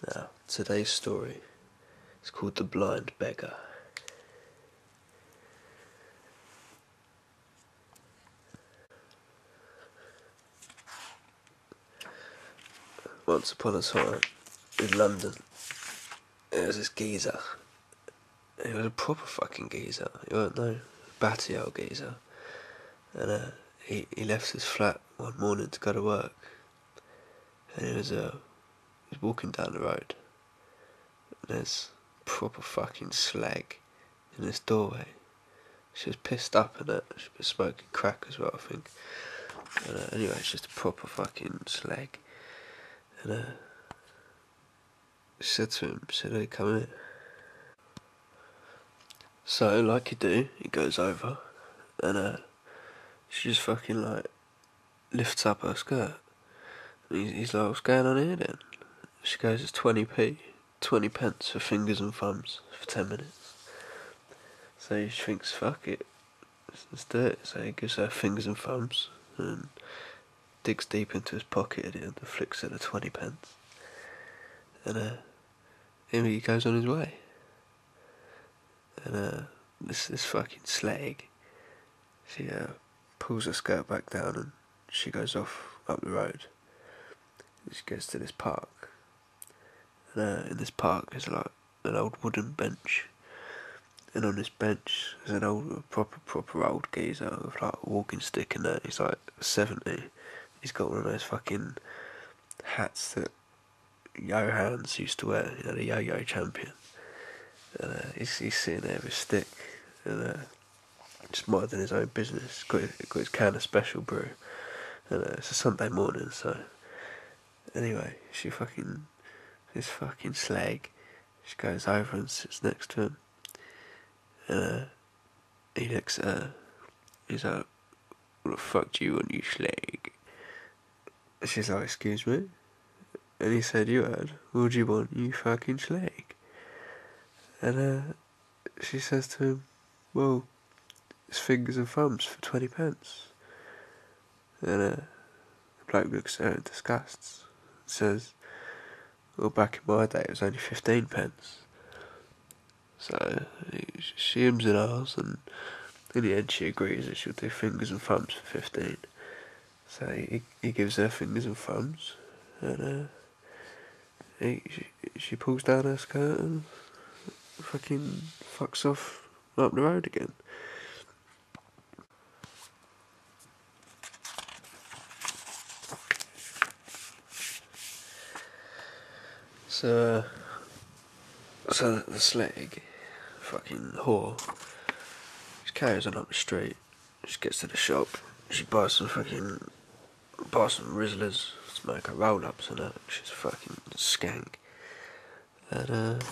Now, today's story is called The Blind Beggar. Once upon a time, in London, there was this geezer. He was a proper fucking geezer. He wasn't no batty old geezer. And he left his flat one morning to go to work. And he was walking down the road. And there's proper fucking slag in this doorway. She was pissed up in it. She'd been smoking crack as well, I think. And anyway, it's just a proper fucking slag. And she said to him, "Hey, come here." So, like you do, he goes over, and she just fucking like lifts up her skirt. And he's like, "What's going on here then?" She goes, "It's 20p, 20 pence for fingers and thumbs for 10 minutes. So he thinks, fuck it, let's do it. So he gives her fingers and thumbs and digs deep into his pocket at the end and flicks at the 20 pence. And he goes on his way. And this fucking slag, she pulls her skirt back down and she goes off up the road. And she gets to this park. And in this park there's like an old wooden bench. And on this bench there's an old, proper old geezer with like a walking stick and that. He's like 70. He's got one of those fucking hats that Johans used to wear, you know, the yo-yo champion. And he's sitting there with his stick and just minding his own business. Got his can of special brew. And it's a Sunday morning, so anyway, this fucking slag, she goes over and sits next to him. And he looks at her. He's like, "What the fuck do you want, you slag?" And she's like, "Excuse me?" And he said, "You heard. What do you want, you fucking slag?" And she says to him, "Well, it's fingers and thumbs for 20 pence. And the bloke looks at her in disgust and says, "Well, back in my day it was only 15 pence. So she hems and ahs, and in the end she agrees that she'll do fingers and thumbs for 15. So he gives her fingers and thumbs, and she pulls down her skirt and fucking fucks off up the road again. So the slag, fucking whore, she carries on up the street. She gets to the shop. She buys some Rizzlers to make her roll-ups and that. She's a fucking skank. And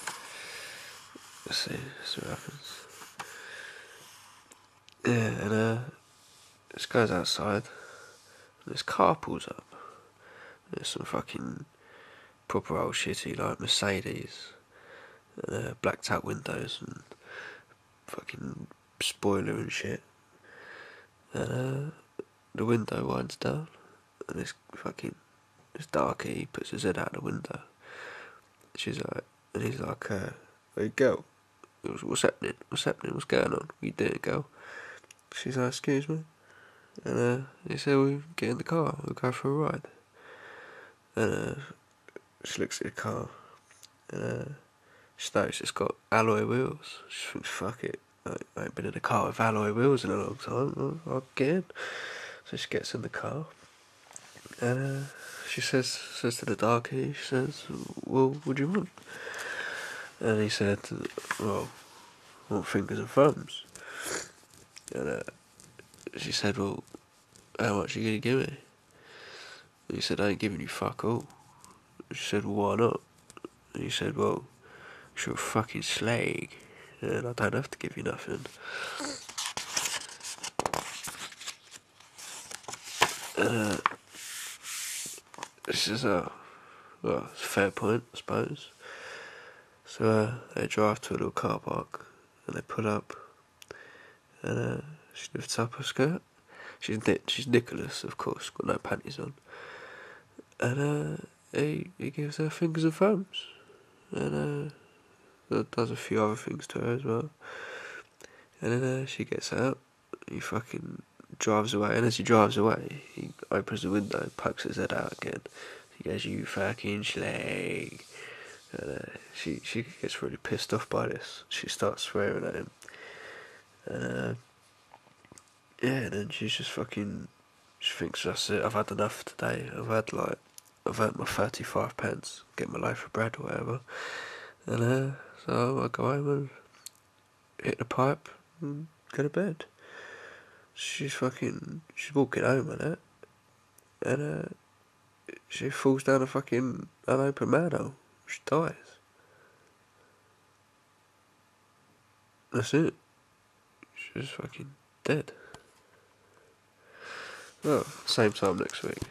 let's see what happens. Yeah, and this goes outside. And this car pulls up. There's some fucking proper old shitty like Mercedes. Blacked out windows and fucking spoiler and shit. And the window winds down, and this darkie puts his head out the window. She's like, and he's like, "Hey girl, what's happening? What's going on? What you doing, girl?" She's like, "Excuse me," and he said, "We'll get in the car. We'll go for a ride." And she looks at the car, and she notices it's got alloy wheels. She thinks, "Fuck it, I ain't been in a car with alloy wheels in a long time. I'll get in." So she gets in the car, and she says to the darkie, she says, "Well, what do you want?" And he said, "Well, I want fingers and thumbs." And she said, "Well, how much are you going to give me?" And he said, "I ain't giving you fuck all." She said, "Well, why not?" And he said, "Well, you're a fucking slag, and I don't have to give you nothing." And she says, "Oh, well, it's a fair point, I suppose." So they drive to a little car park, and they pull up, and she lifts up her skirt. She's Nicholas, of course, got no panties on. And he gives her fingers and thumbs. and does a few other things to her as well. And then she gets out, he fucking drives away, and as he drives away, he opens the window, pokes his head out again. He goes, "You fucking slag." And she gets really pissed off by this. She starts swearing at him. And yeah, and then she's just fucking, she thinks, "That's it, I've had enough today. I've earned my 35 pence, get my loaf of bread or whatever." And so I go home and hit the pipe and go to bed. She's walking home and and she falls down a fucking unopened manhole. She dies. That's it. She's fucking dead. Well, same time next week.